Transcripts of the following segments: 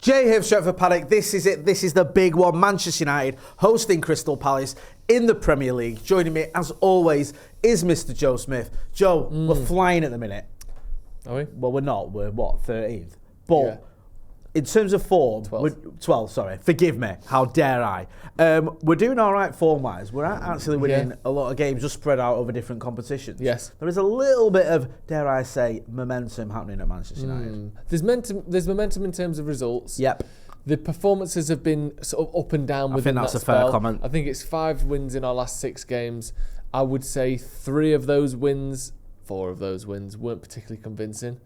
Jay here, Stretford, Paddock. This is it. This is the big one. Manchester United hosting Crystal Palace in the Premier League. Joining me, as always, is Mr. Joe Smith. Joe, we're flying at the minute. Are we? Well, we're not. We're, 13th? But Yeah. in terms of form... 12, sorry. Forgive me. How dare I? We're doing all right form-wise. We're actually winning a lot of games just spread out over different competitions. Yes. There is a little bit of, dare I say, momentum happening at Manchester United. There's momentum in terms of results. Yep. The performances have been sort of up and down within that I think that's a fair comment. I think it's 5 wins in our last 6 games. I would say 4 of those wins weren't particularly convincing.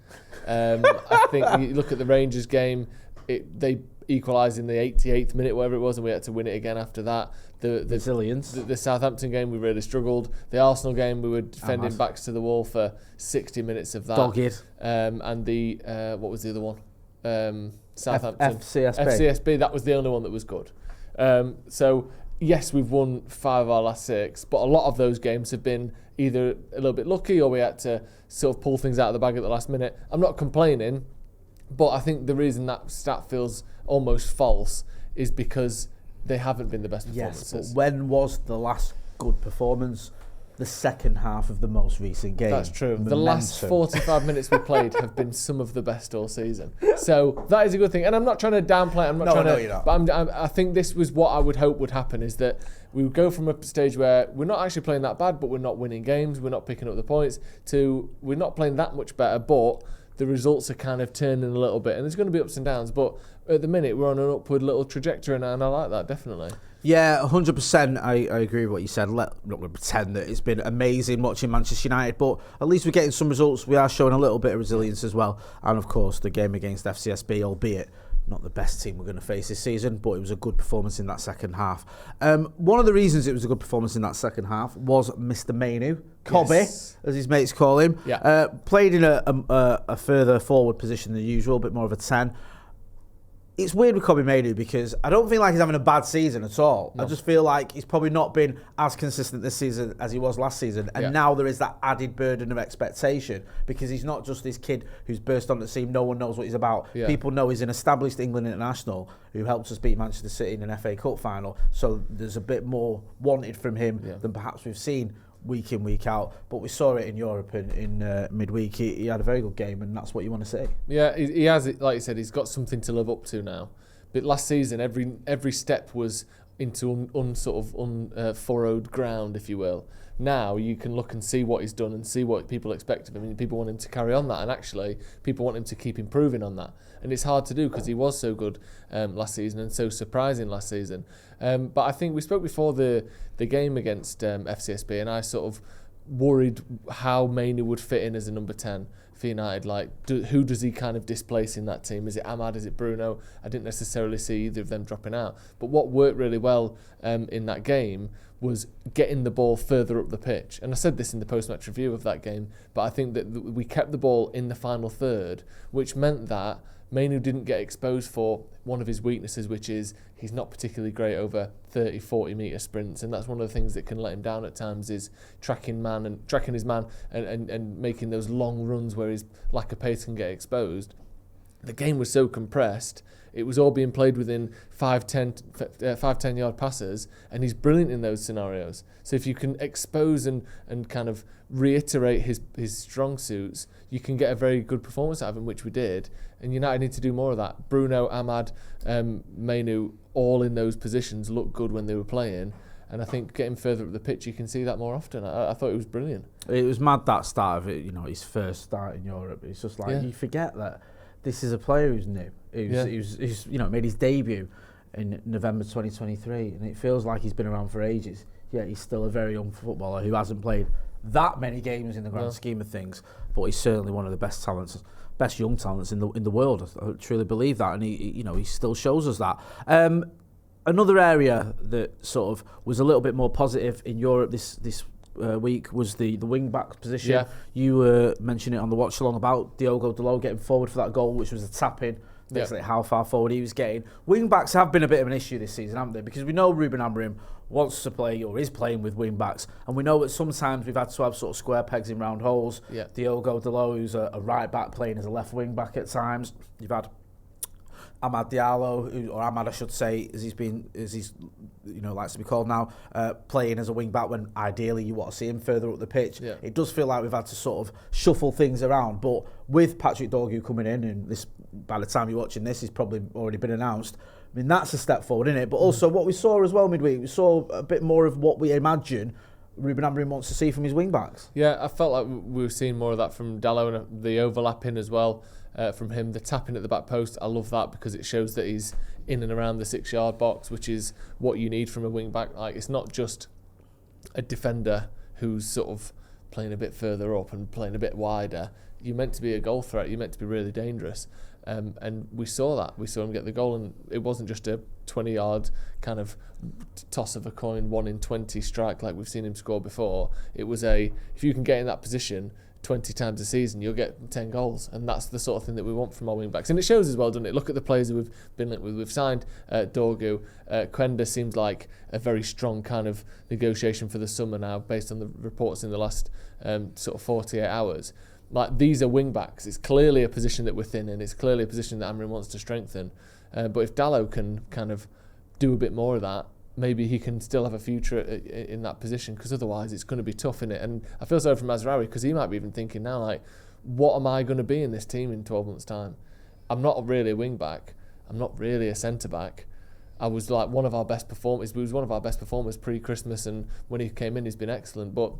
I think you look at the Rangers game, they equalised in the 88th minute, whatever it was, and we had to win it again after that. The Resilience. The Southampton game, we really struggled. The Arsenal game, we were defending backs to the wall for 60 minutes of that. Dogged. And the, what was the other one? Southampton. FCSB. FCSB, that was the only one that was good. So, yes, we've won 5 of our last 6, but a lot of those games have been either a little bit lucky or we had to sort of pull things out of the bag at the last minute. I'm not complaining, but I think the reason that stat feels almost false is because they haven't been the best performances. Yes, but when was the last good performance? The second half of the most recent game. That's true. Momentum. The last 45 minutes we played have been some of the best all season. So that is a good thing. And I'm not trying to downplay it. I'm not trying to. You're not. But I think this was what I would hope would happen, is that we would go from a stage where we're not actually playing that bad, but we're not winning games, we're not picking up the points, to we're not playing that much better, but the results are kind of turning a little bit. And there's going to be ups and downs, but at the minute we're on an upward little trajectory, and I like that, definitely. Yeah, 100%. I agree with what you said. I'm not going to pretend that it's been amazing watching Manchester United, but at least we're getting some results. We are showing a little bit of resilience as well. And of course, the game against FCSB, albeit not the best team we're going to face this season, but it was a good performance in that second half. One of the reasons it was a good performance in that second half was Mr. Mainoo, Cobby, as his mates call him. Yeah. Played in a further forward position than usual, a bit more of a 10. It's weird with Cobby Mainoo because I don't feel like he's having a bad season at all. No. I just feel like he's probably not been as consistent this season as he was last season. And now there is that added burden of expectation because he's not just this kid who's burst onto the scene. No one knows what he's about. Yeah. People know he's an established England international who helped us beat Manchester City in an FA Cup final. So there's a bit more wanted from him than perhaps we've seen week in, week out. But we saw it in Europe in midweek. He had a very good game, and that's what you want to see. Yeah, he has, like you said, he's got something to live up to now. But last season, every step was into unfurrowed ground, if you will. Now you can look and see what he's done and see what people expect of him, and people want him to carry on that, and actually people want him to keep improving on that. And it's hard to do because he was so good last season and so surprising last season. But I think we spoke before the game against FCSB, and I sort of worried how Mainoo would fit in as a number 10 for United. Like, who does he kind of displace in that team? Is it Ahmad? Is it Bruno? I didn't necessarily see either of them dropping out. But what worked really well in that game was getting the ball further up the pitch. And I said this in the post-match review of that game, but I think that we kept the ball in the final third, which meant that Mainoo didn't get exposed for one of his weaknesses, which is he's not particularly great over 30, 40 metre sprints, and that's one of the things that can let him down at times, is tracking his man and making those long runs where his lack of pace can get exposed. The game was so compressed, it was all being played within 5-10 yard passes, and he's brilliant in those scenarios. So if you can expose and kind of reiterate his strong suits, you can get a very good performance out of him, which we did. And United need to do more of that. Bruno, Ahmad, Mainoo, all in those positions looked good when they were playing. And I think getting further up the pitch, you can see that more often. I thought it was brilliant. It was mad, that start of it, his first start in Europe. It's just like, you forget that this is a player who's new. He's made his debut in November 2023, and it feels like he's been around for ages. Yeah, he's still a very young footballer who hasn't played that many games in the grand scheme of things, but he's certainly one of the best young talents in the world. I truly believe that, and he still shows us that. Another area that sort of was a little bit more positive in Europe this week was the wing-back position. Yeah. You were mentioning it on the watch-along about Diogo Dalot getting forward for that goal, which was a tap-in. Basically, how far forward he was getting. Wing-backs have been a bit of an issue this season, haven't they? Because we know Ruben Amorim wants to play, or is playing, with wing-backs, and we know that sometimes we've had to have sort of square pegs in round holes. Diogo Dalot, who's a right-back, playing as a left wing-back at times. You've had Amad Diallo, or Amad I should say, as he's likes to be called now, playing as a wing back when ideally you want to see him further up the pitch. Yeah. It does feel like we've had to sort of shuffle things around, but with Patrick Dorgu coming in, and this, by the time you're watching this, he's probably already been announced. I mean, that's a step forward, isn't it? But also what we saw as well midweek, we saw a bit more of what we imagine Ruben Amorim wants to see from his wing backs. Yeah, I felt like we were seeing more of that from Dallo, and the overlapping as well from him, the tapping at the back post. I love that because it shows that he's in and around the 6-yard box, which is what you need from a wing back. Like, it's not just a defender who's sort of playing a bit further up and playing a bit wider. You're meant to be a goal threat. You're meant to be really dangerous. And we saw that. We saw him get the goal, and it wasn't just a 20-yard kind of toss of a coin, 1 in 20 strike like we've seen him score before. It was if you can get in that position 20 times a season, you'll get 10 goals, and that's the sort of thing that we want from our wing backs. And it shows as well, doesn't it? Look at the players who we've been linked with. We've signed Dorgu. Quenda seems like a very strong kind of negotiation for the summer now, based on the reports in the last sort of 48 hours. Like, these are wing backs. It's clearly a position that we're thin in. It's clearly a position that Amorim wants to strengthen. But if Dallo can kind of do a bit more of that, maybe he can still have a future in that position, because otherwise it's going to be tough in it. And I feel sorry for Mazraoui, because he might be even thinking now, like, what am I going to be in this team in 12 months' time? I'm not really a wing back. I'm not really a centre back. I was like one of our best performers. He was one of our best performers pre-Christmas, and when he came in, he's been excellent. But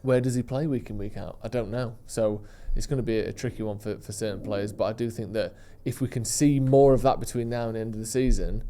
where does he play week in, week out? I don't know. So it's going to be a tricky one for certain players. But I do think that if we can see more of that between now and the end of the season,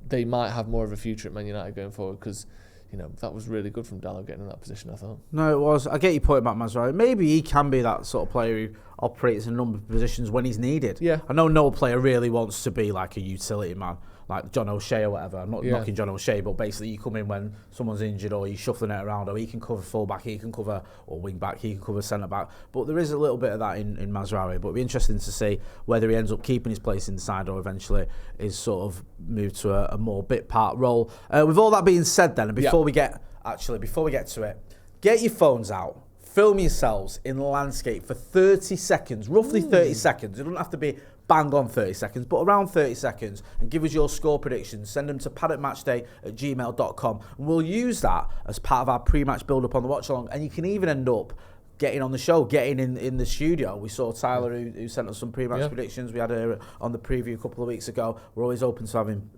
they might have more of a future at Man United going forward, because, you know, that was really good from Dallo getting in that position, I thought. No, it was. I get your point about Mazraoui. Maybe he can be that sort of player who operates in a number of positions when he's needed. Yeah. I know no player really wants to be like a utility man, like John O'Shea or whatever. I'm not knocking John O'Shea, but basically you come in when someone's injured, or you're shuffling it around, or he can cover full-back, he can cover, or wing-back, he can cover centre-back. But there is a little bit of that in Mazraoui. But it'll be interesting to see whether he ends up keeping his place in the side, or eventually is sort of moved to a more bit-part role. With all that being said then, and before we get to it, get your phones out. Film yourselves in landscape for 30 seconds, roughly 30 seconds. It doesn't have to be bang on 30 seconds, but around 30 seconds, and give us your score predictions. Send them to paddockmatchday@gmail.com, and we'll use that as part of our pre-match build-up on the watch-along. And you can even end up getting on the show, getting in the studio. We saw Tyler who sent us some pre-match predictions. We had her on the preview a couple of weeks ago. We're always open to having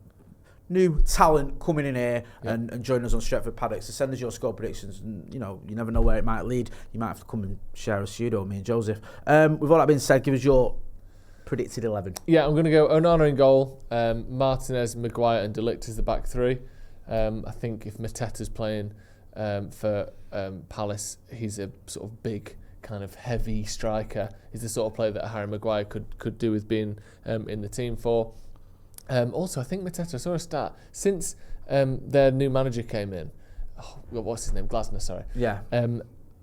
new talent coming in here and join us on Stretford Paddock. So send us your score predictions, and you never know where it might lead. You might have to come and share a studio with me and Joseph. With all that being said, give us your predicted 11. Yeah, I'm going to go Onana in goal, Martinez, Maguire and De Ligt as the back three. I think if Mateta's playing for Palace, he's a sort of big, kind of heavy striker. He's the sort of player that Harry Maguire could do with being in the team for. Also, I think Mateta, I saw a stat, since their new manager came in, what's his name? Glasner, sorry. Yeah.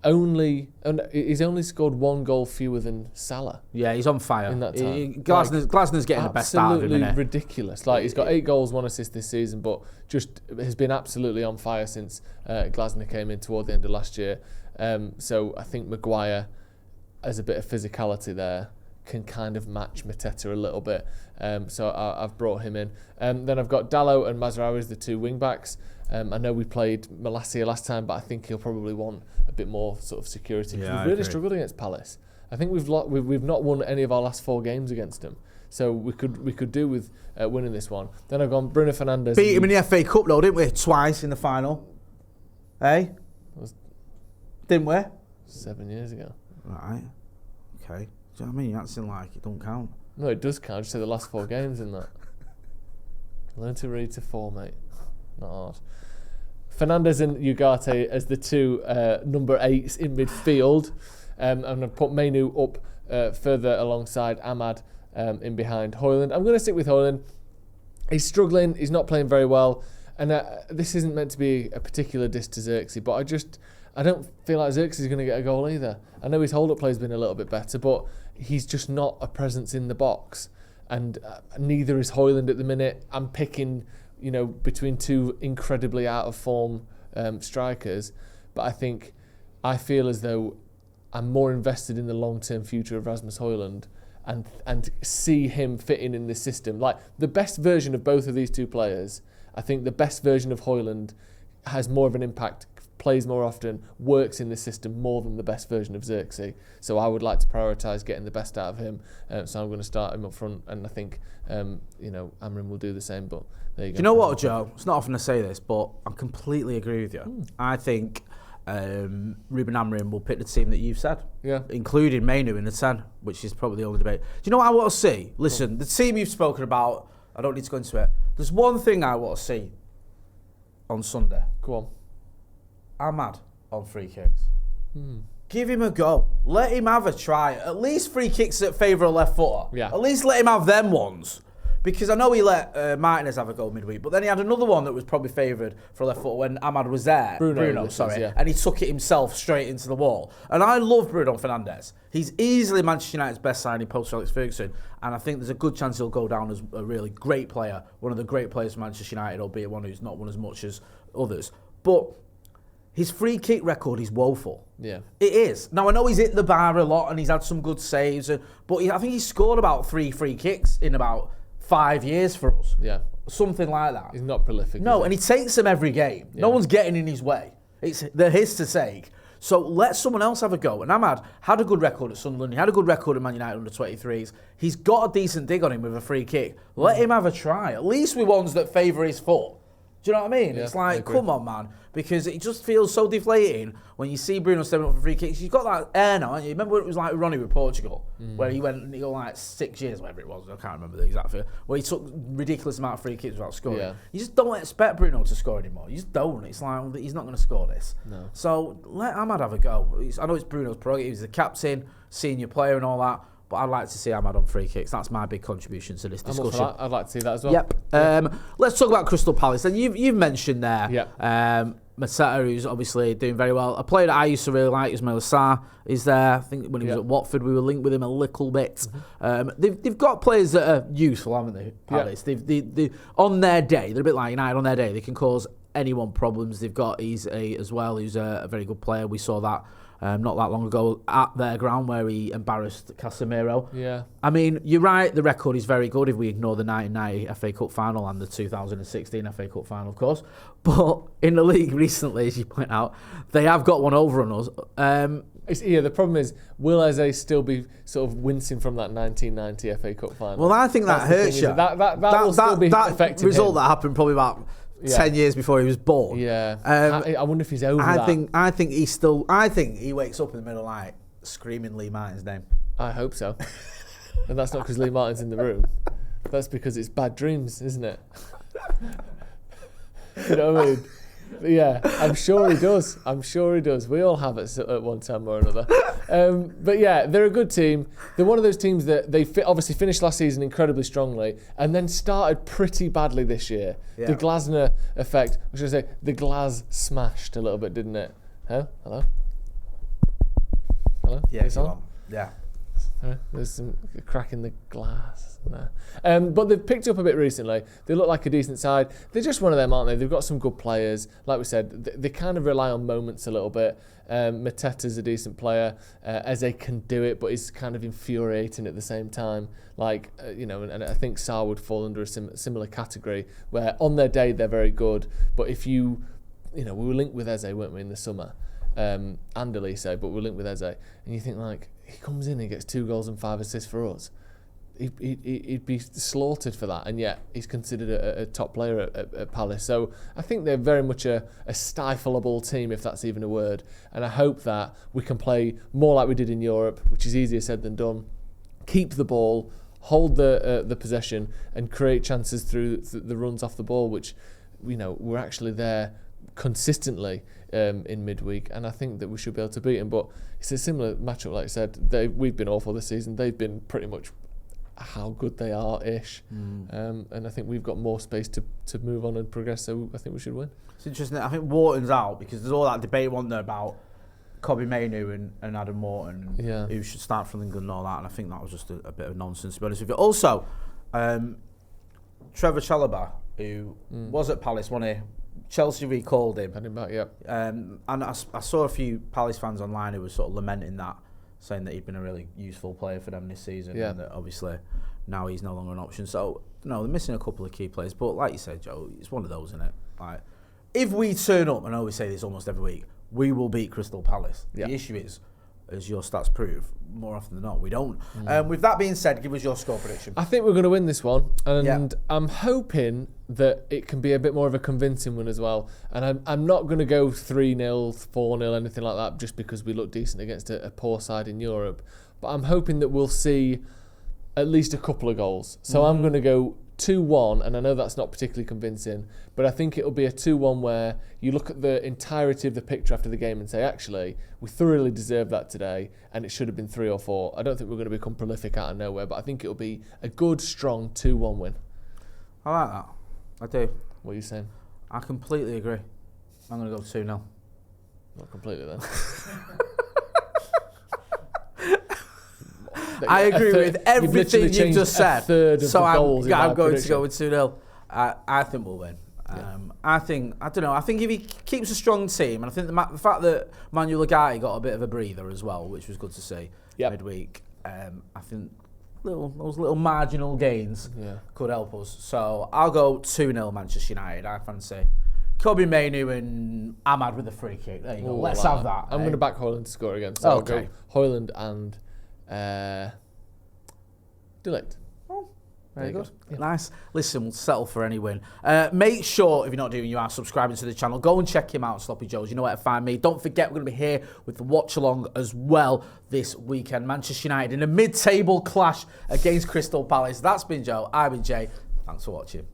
He's only scored 1 goal fewer than Salah. Yeah, he's on fire. In that time. Glasner's getting the best out of him, Absolutely ridiculous. Like, he's got 8 goals, 1 assist this season, but just has been absolutely on fire since Glasner came in toward the end of last year. So I think Maguire, as a bit of physicality there, can kind of match Mateta a little bit. So I've brought him in. Then I've got Dallo and Mazraoui as the 2 wing-backs. I know we played Malacia last time, but I think he'll probably want a bit more sort of security. Yeah, we've really struggled against Palace. I think we've not won any of our last 4 games against them. So we could do with winning this one. Then I've gone Bruno Fernandes. Beat him in the FA Cup though, didn't we? Twice in the final. Hey? Didn't we? 7 years ago. Right. Okay. Do you know what I mean? You're acting like it don't count. No, it does count. Just say the last 4 games in that. Learn to read to 4, mate. Not hard. Fernandes and Ugarte as the 2 number 8s in midfield. I'm going to put Mainoo up further alongside Amad in behind Højlund. I'm going to stick with Højlund. He's struggling. He's not playing very well. And this isn't meant to be a particular diss to Xerxes, but I don't feel like Xerxes is going to get a goal either. I know his hold-up play has been a little bit better, but he's just not a presence in the box. And neither is Højlund at the minute. I'm picking, between 2 incredibly out-of-form strikers. But I feel as though I'm more invested in the long-term future of Rasmus Højlund. and see him fitting in this system. Like the best version of both of these two players, I think the best version of Højlund has more of an impact, plays more often, works in this system more than the best version of Xerxes. So I would like to prioritise getting the best out of him. So I'm going to start him up front, and I think Amrin will do the same. But there you go. Do you know what, Joe? It's not often I say this, but I completely agree with you. I think Ruben Amrin will pick the team that you've said, including Mainoo in the 10, which is probably the only debate. Do you know what I want to see? Listen, the team you've spoken about, I don't need to go into it. There's one thing I want to see on Sunday. Go on. Ahmad on free kicks. Give him a go. Let him have a try. At least free kicks that favour a left footer. Yeah. At least let him have them ones. Because I know he let Martinez have a go midweek, but then he had another one that was probably favoured for a left footer when Ahmad was there. Bruno, and he took it himself straight into the wall. And I love Bruno Fernandes. He's easily Manchester United's best signing post Alex Ferguson, and I think there's a good chance he'll go down as a really great player, one of the great players for Manchester United, albeit one who's not won as much as others. But his free kick record is woeful. Yeah. It is. Now, I know he's hit the bar a lot and he's had some good saves, but I think he's scored about 3 free kicks in about 5 years for us. Yeah. Something like that. He's not prolific. No, and he takes them every game. Yeah. No one's getting in his way. They're his to take. So let someone else have a go. And Ahmad had a good record at Sunderland. He had a good record at Man United under 23s. He's got a decent dig on him with a free kick. Let him have a try. At least with ones that favour his foot. Do you know what I mean? Yeah, it's like, come on, man. Because it just feels so deflating when you see Bruno stepping up for free kicks. You've got that air now, haven't you? Remember when it was like Ronnie with Portugal, where he went, he got like 6 years, whatever it was, I can't remember the exact figure, where he took ridiculous amount of free kicks without scoring. Yeah. You just don't expect Bruno to score anymore. You just don't. It's like, well, he's not going to score this. No. So let Ahmad have a go. I know it's Bruno's prerogative. He's the captain, senior player and all that. But I'd like to see Ahmad on free kicks. That's my big contribution to this discussion. I'd like to see that as well. Yep. Let's talk about Crystal Palace. And you've mentioned there, Mateta, who's obviously doing very well. A player that I used to really like, Ismail Sarr, is there. I think when he was at Watford, we were linked with him a little bit. They've got players that are useful, haven't they, Palace? They on their day, they're a bit like United on their day. They can cause anyone problems. They've got Eze as well, who's a very good player. We saw that not that long ago at their ground where he embarrassed Casemiro. Yeah. I mean, you're right, the record is very good if we ignore the 1990 FA Cup final and the 2016 FA Cup final, of course. But in the league recently, as you point out, they have got one over on us. The problem is, will Eze still be sort of wincing from that 1990 FA Cup final? Well, I think that hurts you. That will still be affecting him. Result that happened probably about 10 years before he was born. Yeah. I wonder if he's over that. I think he wakes up in the middle of the night screaming Lee Martin's name. I hope so. And that's not because Lee Martin's in the room. That's because it's bad dreams, isn't it? You know what I mean? Yeah, I'm sure he does. We all have it at one time or another. But yeah, they're a good team. They're one of those teams that they obviously finished last season incredibly strongly and then started pretty badly this year. Yeah. The Glasner effect, I should say, the Glas smashed a little bit, didn't it? Huh? Hello? Yeah, it's on. Yeah. There's some crack in the glass there. But they've picked up a bit recently. They look like a decent side. They're just one of them, aren't they? They've got some good players. Like we said, they kind of rely on moments a little bit. Mateta's a decent player. Eze can do it, but he's kind of infuriating at the same time. And I think Sarr would fall under a similar category where on their day they're very good. But if we were linked with Eze, weren't we, in the summer? And Elise, but we're linked with Eze. And you think, he comes in and gets 2 goals and 5 assists for us. He'd be slaughtered for that, and yet he's considered a top player at Palace. So I think they're very much a stifleable team, if that's even a word. And I hope that we can play more like we did in Europe, which is easier said than done. Keep the ball, hold the possession, and create chances through the runs off the ball, which we're actually there consistently in midweek, and I think that we should be able to beat them. But it's a similar matchup, like I said. We've been awful this season. They've been pretty much how good they are-ish. And I think we've got more space to move on and progress, so I think we should win. It's interesting. I think Wharton's out because there's all that debate, wasn't there, about Kobe Mainoo and Adam Wharton, who should start from England and all that, and I think that was just a bit of nonsense, to be honest with you. Also, Trevor Chalobah, who was at Palace, wasn't he? Chelsea recalled him. Had him back, yeah. And I saw a few Palace fans online who were sort of lamenting that saying that he'd been a really useful player for them this season, Yeah. and that obviously now he's no longer an option. So, no, they're missing a couple of key players. But like you said, Joe, it's one of those, isn't it? Like, if we turn up, and I always say this almost every week, we will beat Crystal Palace. Yeah. The issue is, as your stats prove, more often than not, we don't. With that being said, give us your score prediction. I think we're going to win this one, and I'm hoping that it can be a bit more of a convincing one as well. And I'm not going to go 3-0, 4-0, anything like that, just because we look decent against a poor side in Europe. But I'm hoping that we'll see at least a couple of goals. So I'm going to go 2-1, and I know that's not particularly convincing, but I think it'll be a 2-1 where you look at the entirety of the picture after the game and say, actually, we thoroughly deserved that today, and it should have been 3 or 4. I don't think we're going to become prolific out of nowhere, but I think it'll be a good, strong 2-1 win. I like that. I do. What are you saying? I completely agree. I'm going to go 2-0. Not completely then. I agree with everything you've just said. So I'm going to go with 2-0. I think we'll win. I think if he keeps a strong team, and I think the fact that Manuel Ugarte got a bit of a breather as well, which was good to see midweek. I think those little marginal gains could help us. So I'll go 2-0 Manchester United. I fancy Kobe Mainoo and Ahmad with a free kick. There you go. Let's have that. I'm going to back Højlund to score again. So I'll go Højlund and Delete. Oh, very good. Yeah. Nice. Listen, we'll settle for any win. Make sure, if you're not doing, you are subscribing to the channel. Go and check him out, Sloppy Joes. You know where to find me. Don't forget, we're going to be here with the watch-along as well this weekend. Manchester United in a mid-table clash against Crystal Palace. That's been Joe. I've been Jay. Thanks for watching.